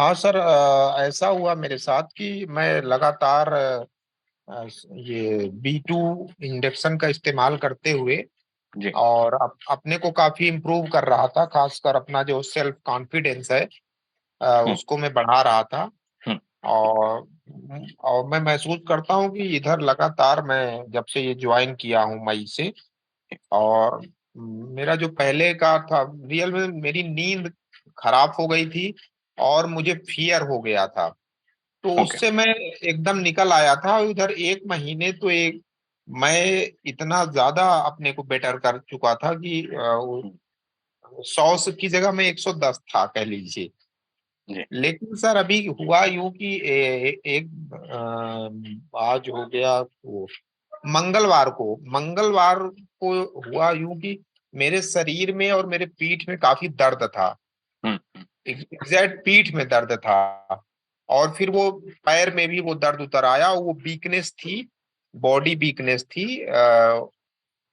हाँ सर, ऐसा हुआ मेरे साथ कि मैं लगातार ये B2 इंजेक्शन का इस्तेमाल करते हुए जी। और अपने को काफी इम्प्रूव कर रहा था। खासकर अपना जो सेल्फ कॉन्फिडेंस है, हुँ, उसको मैं बढ़ा रहा था। हुँ, और और मैं महसूस करता हूँ कि इधर लगातार मैं जब से ये ज्वाइन किया हूँ मई से, और मेरा जो पहले का था, रियल में मेरी नींद खराब हो गई थी और मुझे फियर हो गया था। तो ओके। उससे मैं एकदम निकल आया था। इधर एक महीने तो एक मैं इतना ज्यादा अपने को बेटर कर चुका था कि हुँ, 100 की जगह मैं 110 था, कह लीजिए। जी। लेकिन सर अभी हुआ यूं कि एक आज हो गया वो मंगलवार को हुआ यूं कि मेरे शरीर में और मेरे पीठ में काफी दर्द था। हुँ, हुँ, एग्जैक्ट पीठ में दर्द था, और फिर वो पैर में भी वो दर्द उतर आया। वो वीकनेस थी, बॉडी वीकनेस थी।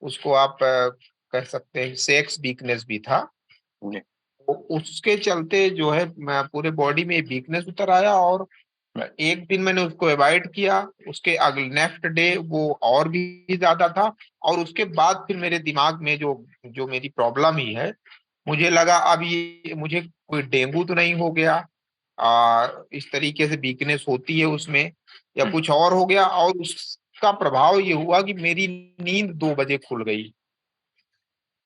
उसको आप कह सकते हैं सेक्स वीकनेस भी था। जी। तो उसके चलते जो है मैं पूरे बॉडी में वीकनेस उतर आया, और राइट। एक दिन मैंने उसको अवॉइड किया। उसके अगले नेक्स्ट डे वो और भी ज्यादा था। और उसके बाद फिर मेरे दिमाग में जो जो मेरी प्रॉब्लम ही है, मुझे लगा अब ये मुझे कोई डेंगू तो नहीं हो गया। इस तरीके से वीकनेस होती है उसमें, या हुँ, कुछ और हो गया। और उसका प्रभाव ये हुआ कि मेरी नींद 2 बजे खुल गई।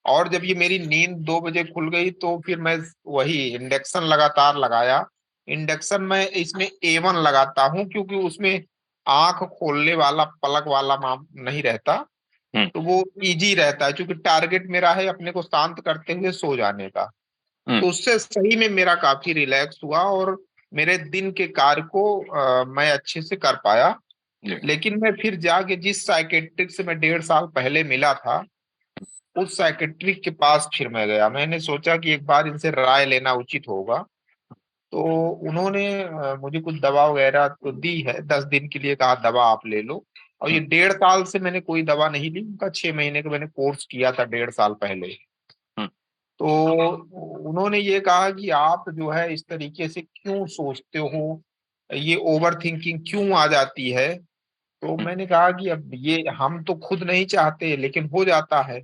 और जब ये मेरी नींद 2 बजे खुल गई तो फिर मैं वही इंडक्शन लगातार लगाया। इंडक्शन में इसमें A1 लगाता हूँ, क्योंकि उसमें आंख खोलने वाला पलक वाला माम नहीं रहता। हुँ, तो वो इजी रहता है, क्योंकि टारगेट मेरा है अपने को शांत करते हुए सो जाने का। हुँ, तो उससे सही में मेरा काफी रिलैक्स हुआ, और मेरे दिन के कार्य को मैं अच्छे से कर पाया। जी। लेकिन मैं फिर जाके जिस साइकेट्रिक से मैं 1.5 साल पहले मिला था, उस साइकेट्रिक के पास फिर मैं गया। मैंने सोचा कि एक बार इनसे राय लेना उचित होगा। तो उन्होंने मुझे कुछ दवा वगैरह तो दी है, 10 दिन के लिए कहा दवा आप ले लो। और हुँ, ये 1.5 साल से मैंने कोई दवा नहीं ली। उनका 6 महीने का मैंने कोर्स किया था 1.5 साल पहले। हुँ, तो उन्होंने ये कहा कि आप जो है इस तरीके से क्यों सोचते हो, ये ओवर थिंकिंग क्यों आ जाती है। तो हुँ, मैंने कहा कि अब ये हम तो खुद नहीं चाहते, लेकिन हो जाता है।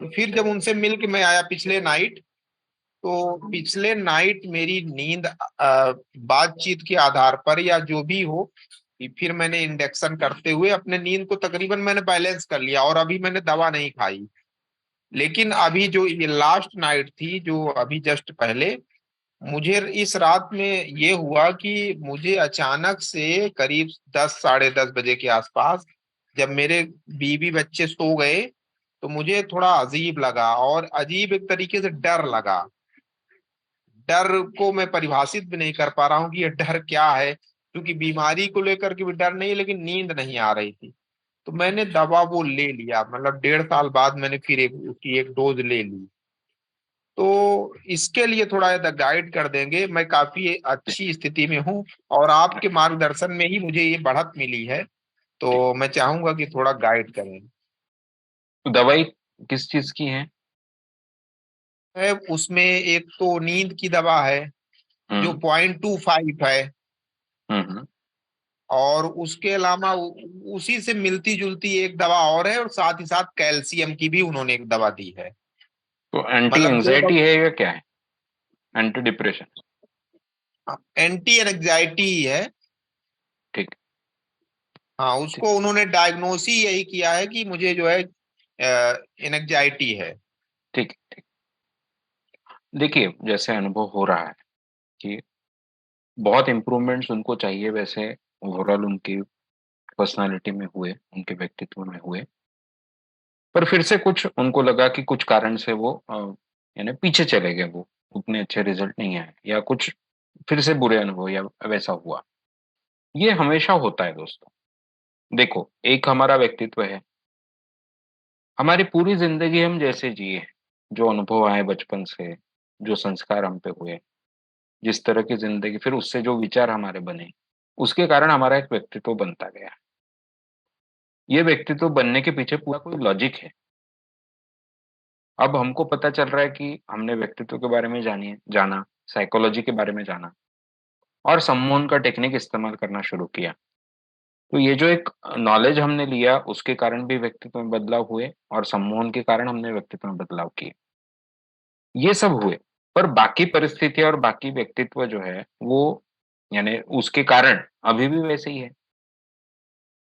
तो फिर जब उनसे मिल के मैं आया पिछले नाइट, तो पिछले नाइट मेरी नींद बातचीत के आधार पर या जो भी हो, कि फिर मैंने इंडक्शन करते हुए अपने नींद को तकरीबन मैंने बैलेंस कर लिया, और अभी मैंने दवा नहीं खाई। लेकिन अभी जो ये लास्ट नाइट थी, जो अभी जस्ट पहले, मुझे इस रात में ये हुआ कि मुझे अचानक से करीब 10 साढ़े 10 बजे के आसपास, जब मेरे बीवी बच्चे सो गए, तो मुझे थोड़ा अजीब लगा, और अजीब एक तरीके से डर लगा। डर को मैं परिभाषित भी नहीं कर पा रहा हूँ कि ये डर क्या है, क्योंकि बीमारी को लेकर के भी डर नहीं है, लेकिन नींद नहीं आ रही थी। तो मैंने दवा वो ले लिया, मतलब 1.5 साल बाद मैंने फिर उसकी एक डोज ले ली। तो इसके लिए थोड़ा गाइड कर देंगे, मैं काफी जी। अच्छी स्थिति में हूँ, और आपके मार्गदर्शन में ही मुझे ये बढ़त मिली है। जी। तो मैं चाहूंगा कि थोड़ा गाइड करें। तो दवाई किस चीज़ की है? उसमें एक तो नींद की दवा है, जो हुँ, 0.25 है। हुँ, हुँ। और उसके अलावा उसी से मिलती जुलती एक दवा और है, और साथ ही साथ कैल्शियम की भी उन्होंने एक दवा दी है। तो एंटी मतलब दो एंग्ज़ायटी है या क्या है? Anti depression? दवा एंटी एंजाइटी है। ठीक, हाँ, ठीक, उसको उन्होंने डायग्नोस ही यही किया है कि मुझे जो है एनेक्जाइटी है। ठीक, ठीक। देखिए, जैसे अनुभव हो रहा है कि बहुत इम्प्रूवमेंट्स उनको चाहिए वैसे ओवरऑल उनकी पर्सनैलिटी में हुए, उनके व्यक्तित्व में हुए। पर फिर से कुछ उनको लगा कि कुछ कारण से वो यानी पीछे चले गए वो, उतने अच्छे रिज़ल्ट नहीं आए या कुछ फिर से बुरे अनुभव या वैसा हुआ। ये हमेशा होता है दोस्तों। देखो, एक हमारा व्यक्तित्व है, हमारी पूरी ज़िंदगी हम जैसे जिए, जो अनुभव आए बचपन से, जो संस्कार हम पे हुए, जिस तरह की ज़िंदगी फिर उससे जो विचार हमारे बने, उसके कारण हमारा एक व्यक्तित्व बनता गया। ये व्यक्तित्व बनने के पीछे पूरा कोई लॉजिक है। अब हमको पता चल रहा है कि हमने व्यक्तित्व के बारे में जाना, साइकोलॉजी के बारे में जाना, और सम्मोहन का टेक्निक इस्तेमाल करना शुरू किया। तो ये जो एक नॉलेज हमने लिया उसके कारण भी व्यक्तित्व में बदलाव हुए और सम्मोहन के कारण हमने व्यक्तित्व में बदलाव किए। ये सब हुए, पर बाकी परिस्थितियाँ और बाकी व्यक्तित्व जो है वो यानी उसके कारण अभी भी वैसे ही है।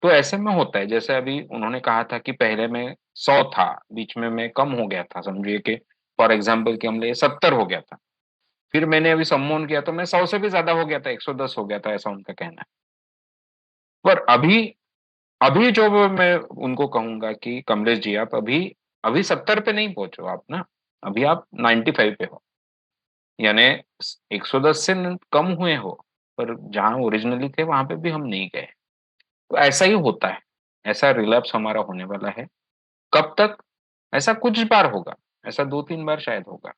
तो ऐसे में होता है जैसे अभी उन्होंने कहा था कि पहले मैं 100 था, बीच में मैं कम हो गया था, समझिए कि फॉर एग्ज़ाम्पल कि हम ले 70 हो गया था। फिर मैंने अभी सम्मोहन किया तो मैं 100 से भी ज़्यादा हो गया था, 110 हो गया था, ऐसा उनका कहना है। पर अभी अभी जो वो मैं उनको कहूँगा कि कमलेश जी आप अभी अभी 70 पे नहीं पहुँचे हो आप ना, अभी आप 95 पे हो। यानी 110 से कम हुए हो, पर जहाँ ओरिजिनली थे वहां पे भी हम नहीं गए। तो ऐसा ही होता है, ऐसा रिलैप्स हमारा होने वाला है। कब तक? ऐसा कुछ बार होगा, ऐसा 2-3 बार शायद होगा,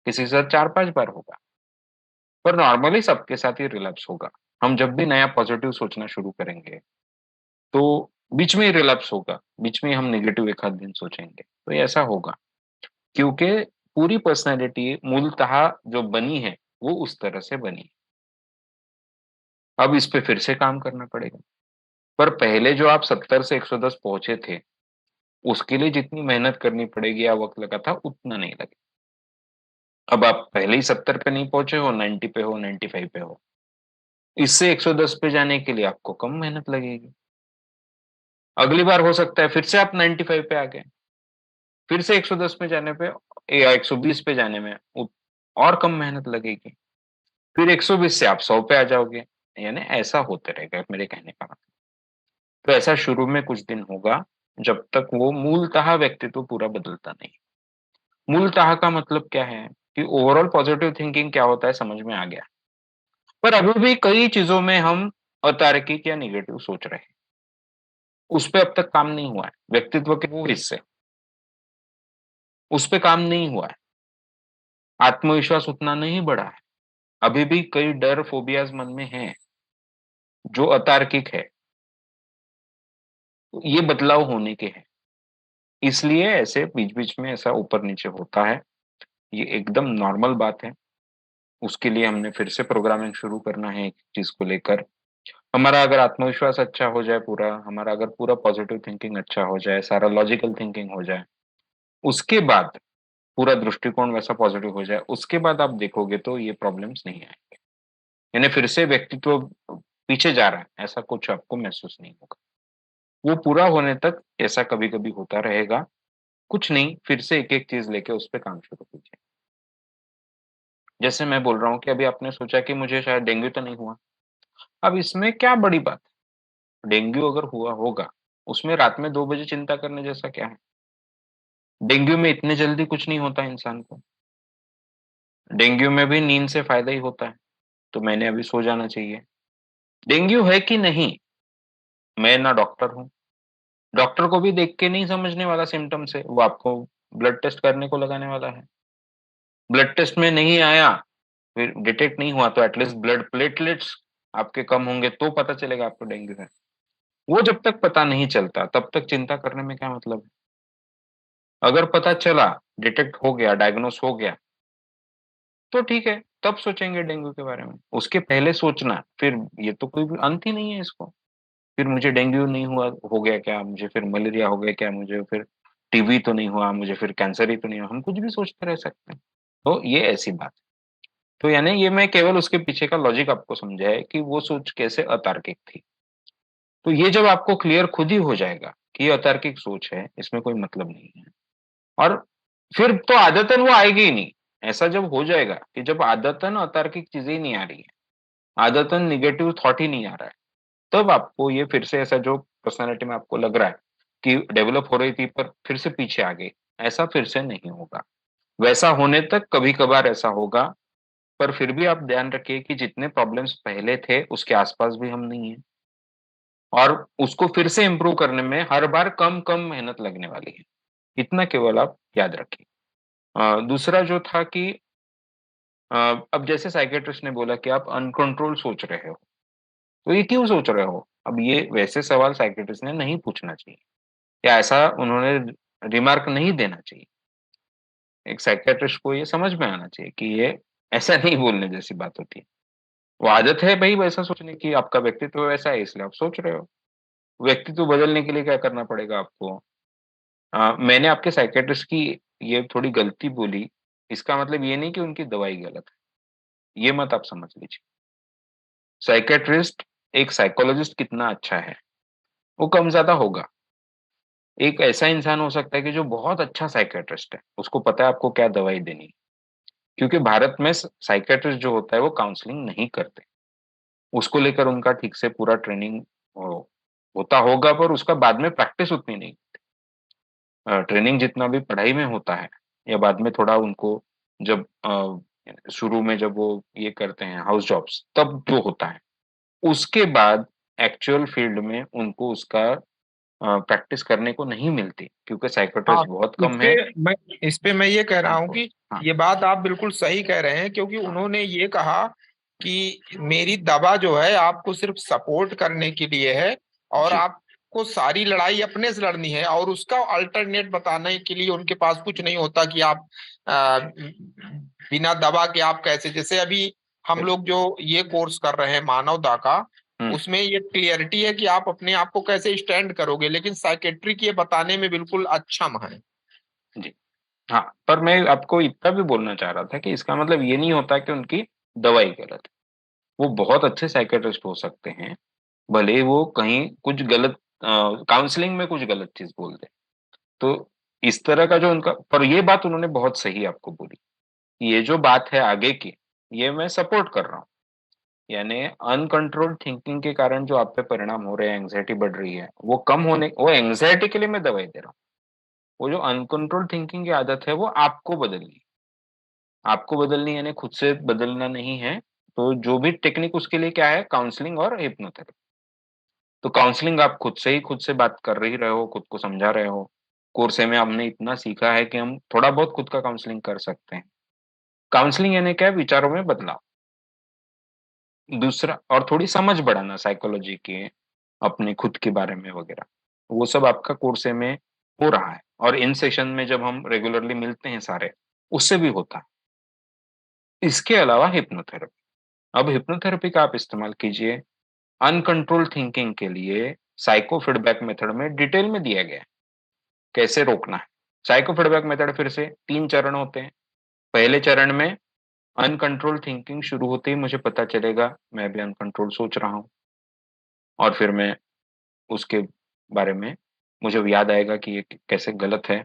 किसी के साथ 4-5 बार होगा, पर नॉर्मली सबके साथ ही रिलैप्स होगा। हम जब भी नया पॉजिटिव सोचना शुरू करेंगे, तो बीच में ही रिलैप्स होगा, बीच में ही हम नेगेटिव एक आध दिन सोचेंगे, तो ये ऐसा होगा। क्योंकि पूरी पर्सनैलिटी मूलतः जो बनी है, वो उस तरह से बनी है। अब इस पे फिर से काम करना पड़ेगा। पर पहले जो आप 70 से 110 पहुँचे थे, उसके लिए जितनी मेहनत करनी पड़ेगी या वक़्त लगा था, उतना नहीं लगे। अब आप पहले ही 70 पे नहीं पहुँचे हो, 90 पे हो, 95 पे हो। इससे 110 पे जाने के लिए आपको कम मेहनत लगेगी। अगली बार हो सकता है फिर से आप 95 पे आ गए, फिर से 110 में जाने पे या 120 पे जाने में और कम मेहनत लगेगी। फिर 120 से आप 100 पे आ जाओगे। यानी ऐसा होते रहेगा मेरे कहने का मतलब। तो ऐसा शुरू में कुछ दिन होगा, जब तक वो मूलतः व्यक्तित्व पूरा बदलता नहीं। मूलतः का मतलब क्या है कि ओवरऑल पॉजिटिव थिंकिंग क्या होता है समझ में आ गया। पर अभी भी कई चीज़ों में हम अतार्किक या नेगेटिव सोच रहे हैं। उस पे अब तक काम नहीं हुआ है। व्यक्तित्व के वो हिस्से, उस पे काम नहीं हुआ है। आत्मविश्वास उतना नहीं बढ़ा है। अभी भी कई डर, फोबियाज़ मन में हैं, जो अतार्किक है। ये बदलाव होने के हैं। इसलिए ऐसे बीच-बीच में ऐसा ऊपर-नीचे होता है। ये एकदम नॉर्मल बात है। उसके लिए हमने फिर से प्रोग्रामिंग शुरू करना है एक चीज़ को लेकर। हमारा अगर आत्मविश्वास अच्छा हो जाए पूरा, हमारा अगर पूरा पॉजिटिव थिंकिंग अच्छा हो जाए, सारा लॉजिकल थिंकिंग हो जाए, उसके बाद पूरा दृष्टिकोण वैसा पॉजिटिव हो जाए, उसके बाद आप देखोगे तो ये प्रॉब्लम्स नहीं आएँगे। यानी फिर से व्यक्तित्व पीछे जा रहा है, ऐसा कुछ आपको महसूस नहीं होगा। वो पूरा होने तक ऐसा कभी-कभी होता रहेगा। कुछ नहीं, फिर से एक-एक चीज़ लेके उस पे काम शुरू कीजिए। जैसे मैं बोल रहा हूँ कि अभी आपने सोचा कि मुझे शायद डेंगू तो नहीं हुआ। अब इसमें क्या बड़ी बात है? डेंगू अगर हुआ होगा, उसमें रात में 2 बजे चिंता करने जैसा क्या है? डेंगू में इतने जल्दी कुछ नहीं होता इंसान को। डेंगू में भी नींद से फ़ायदा ही होता है, तो मैंने अभी सो जाना चाहिए। डेंगू है कि नहीं, मैं ना डॉक्टर हूँ। डॉक्टर को भी देख के नहीं समझने वाला सिम्पटम्स है, वो आपको ब्लड टेस्ट करने को लगाने वाला है। ब्लड टेस्ट में नहीं आया, फिर डिटेक्ट नहीं हुआ तो एट लीस्ट ब्लड प्लेटलेट्स आपके कम होंगे तो पता चलेगा आपको डेंगू है। वो जब तक पता नहीं चलता, तब तक चिंता करने में क्या मतलब है? अगर पता चला, डिटेक्ट हो गया, डायग्नोस हो गया, तो ठीक है, तब सोचेंगे डेंगू के बारे में। उसके पहले सोचना, फिर ये तो कोई भी अंत ही नहीं है इसको। फिर मुझे डेंगू नहीं हुआ, हो गया क्या? मुझे फिर मलेरिया हो गया क्या? मुझे फिर टीबी तो नहीं हुआ, मुझे फिर कैंसर ही तो नहीं हुआ। हम कुछ भी सोचते रह सकते हैं। तो ये ऐसी बात है। तो यानी ये मैं केवल उसके पीछे का लॉजिक आपको समझाया है कि वो सोच कैसे अतार्किक थी। तो ये जब आपको क्लियर खुद ही हो जाएगा कि ये अतार्किक सोच है, इसमें कोई मतलब नहीं है। और फिर तो आदतन वो आएगी ही नहीं। ऐसा जब हो जाएगा कि जब आदतन अतार्किक चीज़ें ही नहीं आ रही है, आदतन नेगेटिव थॉट ही नहीं आ रहा है, तब आपको ये फिर से ऐसा जो पर्सनैलिटी में आपको लग रहा है कि डेवलप हो रही थी पर फिर से पीछे आ गई, ऐसा फिर से नहीं होगा। वैसा होने तक कभी-कभार ऐसा होगा, पर फिर भी आप ध्यान रखिए कि जितने प्रॉब्लम्स पहले थे, उसके आस-पास भी हम नहीं हैं और उसको फिर से इम्प्रूव करने में हर बार कम-कम मेहनत लगने वाली है। इतना केवल आप याद रखिए। दूसरा जो था कि अ, अब जैसे साइकियाट्रिस्ट ने बोला कि आप अनकंट्रोल सोच रहे हो, तो ये क्यों सोच रहे हो? अब ये वैसे सवाल साइकियाट्रिस्ट ने नहीं पूछना चाहिए या ऐसा उन्होंने रिमार्क नहीं देना चाहिए। एक साइकियाट्रिस्ट को ये समझ में आना चाहिए कि ये ऐसा नहीं बोलने जैसी बात होती है। वो आदत है भई वैसा सोचने की, आपका व्यक्तित्व वैसा है इसलिए आप सोच रहे हो। व्यक्तित्व बदलने के लिए क्या करना पड़ेगा आपको? मैंने आपके साइकियाट्रिस्ट की ये थोड़ी गलती बोली, इसका मतलब ये नहीं कि उनकी दवाई गलत है, ये मत आप समझ लीजिए। साइकियाट्रिस्ट एक साइकोलॉजिस्ट कितना अच्छा है, वो कम-ज़्यादा होगा। एक ऐसा इंसान हो सकता है कि जो बहुत अच्छा साइकियाट्रिस्ट है, उसको पता है आपको क्या दवाई देनी है। क्योंकि भारत में साइकियाट्रिस्ट जो होता है वो काउंसलिंग नहीं करते। उसको लेकर उनका ठीक से पूरा ट्रेनिंग अ, होता होगा पर उसका बाद में प्रैक्टिस उतनी नहीं। ट्रेनिंग जितना भी पढ़ाई में होता है या बाद में थोड़ा उनको जब शुरू में जब वो ये करते हैं हाउस जॉब्स तब जो होता है, उसके बाद एक्चुअल फील्ड में उनको उसका प्रैक्टिस करने को नहीं मिलती क्योंकि हाँ, साइकियाट्रिस्ट बहुत इस कम पे है। मैं इस पे मैं ये कह रहा हूँ हाँ, कि हाँ, ये बात आप बिल्कुल सही कह रहे हैं, क्योंकि हाँ, उन्होंने ये कहा कि मेरी दवा जो है आपको सिर्फ सपोर्ट करने के लिए है, और जी, आपको सारी लड़ाई अपने से लड़नी है, और उसका अल्टरनेट बताने के लिए उनके पास कुछ नहीं होता कि आप अ, बिना दवा के आप कैसे, जैसे अभी हम बिल्कुल। लोग जो ये कोर्स कर रहे हैं मानवता का, हुँ, उसमें ये क्लियरिटी है कि आप अपने आप को कैसे स्टैंड करोगे, लेकिन साइकेट्रिक ये बताने में बिल्कुल अक्षम है। जी। हाँ, पर मैं आपको इतना भी बोलना चाह रहा था कि इसका मतलब ये नहीं होता कि उनकी दवाई गलत है। वो बहुत अच्छे साइकियाट्रिस्ट हो सकते हैं, भले ही वो कहीं कुछ गलत काउंसलिंग में कुछ गलत चीज़ बोल दें। तो इस तरह का जो उनका पर ये बात उन्होंने बहुत सही आपको बोली। ये जो बात है आगे की, ये मैं सपोर्ट कर रहा हूँ। यानी अनकंट्रोल्ड थिंकिंग के कारण जो आप पे परिणाम हो रहे हैं, एंग्ज़ायटी बढ़ रही है, वो कम होने वो एंग्ज़ायटी के लिए मैं दवाई दे रहा हूँ। वो जो अनकंट्रोल्ड थिंकिंग की आदत है, वो आपको बदलनी है। आपको बदलनी यानी खुद से बदलना नहीं है, तो जो भी टेक्निक उसके लिए क्या है काउंसलिंग और हिप्नोथेरेपी। तो काउंसलिंग आप खुद से बात कर ही रहे हो, खुद को समझा रहे हो। कोर्से में हमने इतना सीखा है कि हम थोड़ा बहुत खुद का काउंसलिंग कर सकते हैं। काउंसलिंग यानी क्या है विचारों में बदलाव। दूसरा और थोड़ी समझ बढ़ाना साइकोलॉजी के, अपने खुद के बारे में वगैरह। वो सब आपका कोर्से में हो रहा है और इन सेशन में जब हम रेगुलरली मिलते हैं सारे, उससे भी होता है। इसके अलावा हिप्नोथेरेपी। अब हिप्नोथेरेपी का आप इस्तेमाल कीजिए अनकंट्रोल्ड थिंकिंग के लिए साइको फीडबैक मेथड में डिटेल में दिया गया है, कैसे रोकना है। साइको फीडबैक मेथड फिर से 3 चरण होते हैं। पहले चरण में अनकंट्रोल्ड थिंकिंग शुरू होते ही मुझे पता चलेगा मैं भी अनकंट्रोल सोच रहा हूँ और फिर मैं उसके बारे में मुझे याद आएगा कि ये कैसे गलत है।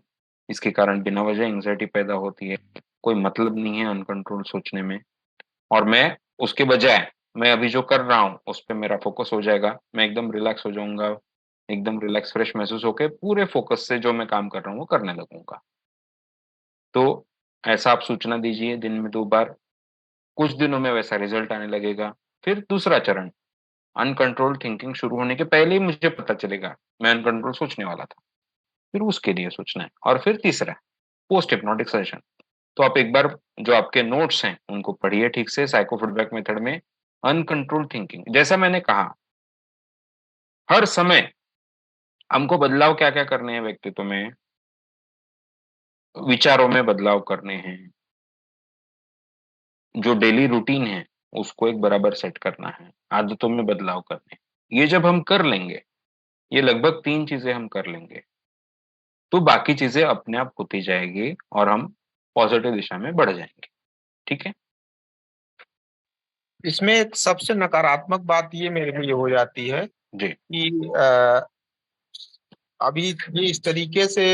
इसके कारण बिना वजह एंग्ज़ायटी पैदा होती है। कोई मतलब नहीं है अनकंट्रोल सोचने में और मैं उसके बजाय मैं अभी जो कर रहा हूँ, उस पे मेरा फ़ोकस हो जाएगा। मैं एकदम रिलैक्स हो जाऊँगा, एकदम रिलैक्स फ्रेश महसूस होके पूरे फ़ोकस से जो मैं काम कर रहा हूँ, वो करने लगूँगा। तो ऐसा आप सूचना दीजिए दिन में 2 बार, कुछ दिनों में वैसा रिज़ल्ट आने लगेगा। फिर दूसरा चरण, अनकंट्रोल्ड थिंकिंग शुरू होने के पहले ही मुझे पता चलेगा, मैं अनकंट्रोल सोचने वाला था। फिर उसके लिए सोचना है और फिर तीसरा, पोस्ट हिप्नोटिक सेशन। तो आप एक बार जो आपके नोट्स हैं, उनको पढ़िए ठीक से साइको फीडबैक मेथड में अनकंट्रोल्ड थिंकिंग जैसा मैंने कहा, हर समय हमको बदलाव क्या-क्या करने हैं व्यक्तित्व में, विचारों में बदलाव करने हैं, जो डेली रूटीन है, उसको एक बराबर सेट करना है, आदतों में बदलाव करने हैं। ये जब हम कर लेंगे, ये लगभग 3 चीज़ें हम कर लेंगे, तो बाकी चीज़ें अपने आप होती जाएगी और हम पॉजिटिव दिशा में बढ़ जाएँगे। ठीक है? इसमें एक सबसे नकारात्मक बात ये मेरे लिए हो जाती है जी, कि अभी ये इस तरीके से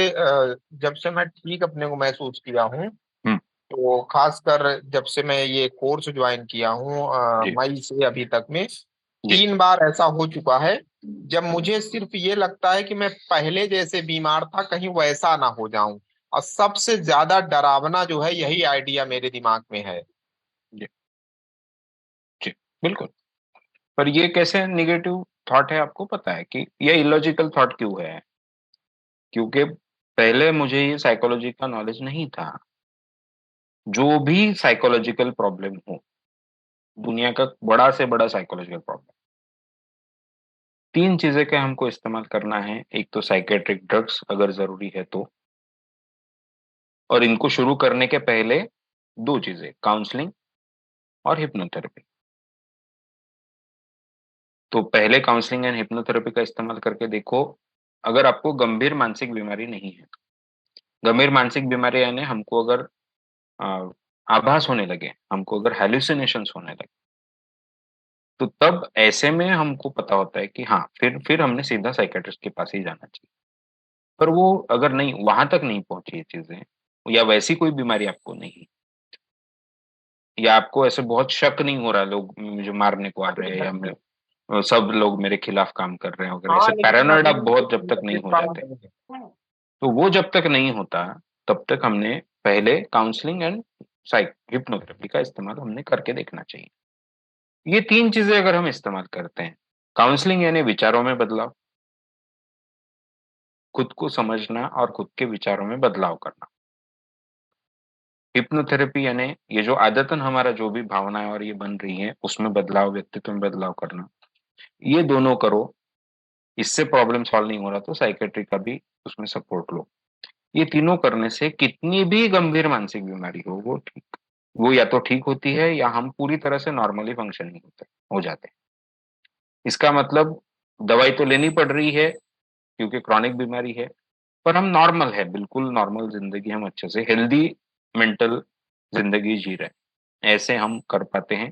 जब से मैं ठीक अपने को महसूस किया हूँ, हुँ, तो खासकर जब से मैं ये कोर्स ज्वाइन किया हूँ जी, मई से अभी तक में जी। 3 बार ऐसा हो चुका है, जब मुझे सिर्फ ये लगता है कि मैं पहले जैसे बीमार था कहीं वैसा ना हो जाऊं, और सबसे ज्यादा डरावना जो है यही आइडिया मेरे दिमाग में है। जी, जी, बिल्कुल। पर ये कैसे नेगेटिव थॉट है आपको पता है कि ये इलॉजिकल थॉट क्यों है? क्योंकि पहले मुझे ये साइकोलॉजी का नॉलेज नहीं था। जो भी साइकोलॉजिकल प्रॉब्लम हो, दुनिया का बड़ा से बड़ा साइकोलॉजिकल प्रॉब्लम, 3 चीज़ें का हमको इस्तेमाल करना है। एक तो साइकियाट्रिक ड्रग्स अगर ज़रूरी है तो और इनको शुरू करने के पहले 2 चीज़ें काउंसलिंग और हिप्नोथेरेपी। तो पहले काउंसलिंग एंड हिप्नोथेरेपी का इस्तेमाल करके देखो, अगर आपको गंभीर मानसिक बीमारी नहीं है। गंभीर मानसिक बीमारी यानी हमको अगर अ, आभास होने लगे, हमको अगर हैलुसिनेशंस होने लगे, तो तब ऐसे में हमको पता होता है कि हाँ, फिर हमने सीधा साइकियाट्रिस्ट के पास ही जाना चाहिए। पर वो अगर नहीं, वहाँ तक नहीं पहुँची ये चीज़ें, या वैसी कोई बीमारी आपको नहीं, या आपको ऐसे बहुत शक नहीं हो रहा लोग मुझे मारने को आ रहे हैं, या सब लोग मेरे खिलाफ काम कर रहे हैं वगैरह, ऐसे हाँ, लेकिन पैरानॉइड आप मेरे बहुत जब तक नहीं इस हो बार जाते, तो वो जब तक नहीं होता, तब तक हमने पहले काउंसलिंग एंड हिप्नोथेरेपी का इस्तेमाल हमने करके देखना चाहिए। ये 3 चीज़ें अगर हम इस्तेमाल करते हैं, काउंसलिंग यानी विचारों में बदलाव, खुद को समझना और खुद के विचारों में बदलाव करना। हिप्नोथेरेपी यानी ये जो आदतन हमारा जो भी भावनाएँ और ये बन रही हैं, उसमें बदलाव, व्यक्तित्व में बदलाव करना। ये दोनों करो, इससे प्रॉब्लम सॉल्व नहीं हो रहा तो साइकियाट्री का भी उसमें सपोर्ट लो। ये तीनों करने से कितनी भी गंभीर मानसिक बीमारी हो, वो या तो ठीक होती है, या हम पूरी तरह से नॉर्मली फंक्शनिंग हो जाते हैं। इसका मतलब दवाई तो लेनी पड़ रही है क्योंकि क्रॉनिक बीमारी है, पर हम नॉर्मल है, बिल्कुल नॉर्मल ज़िंदगी हम अच्छे से हेल्दी मेंटल ज़िंदगी जी रहे हैं। ऐसे हम कर पाते हैं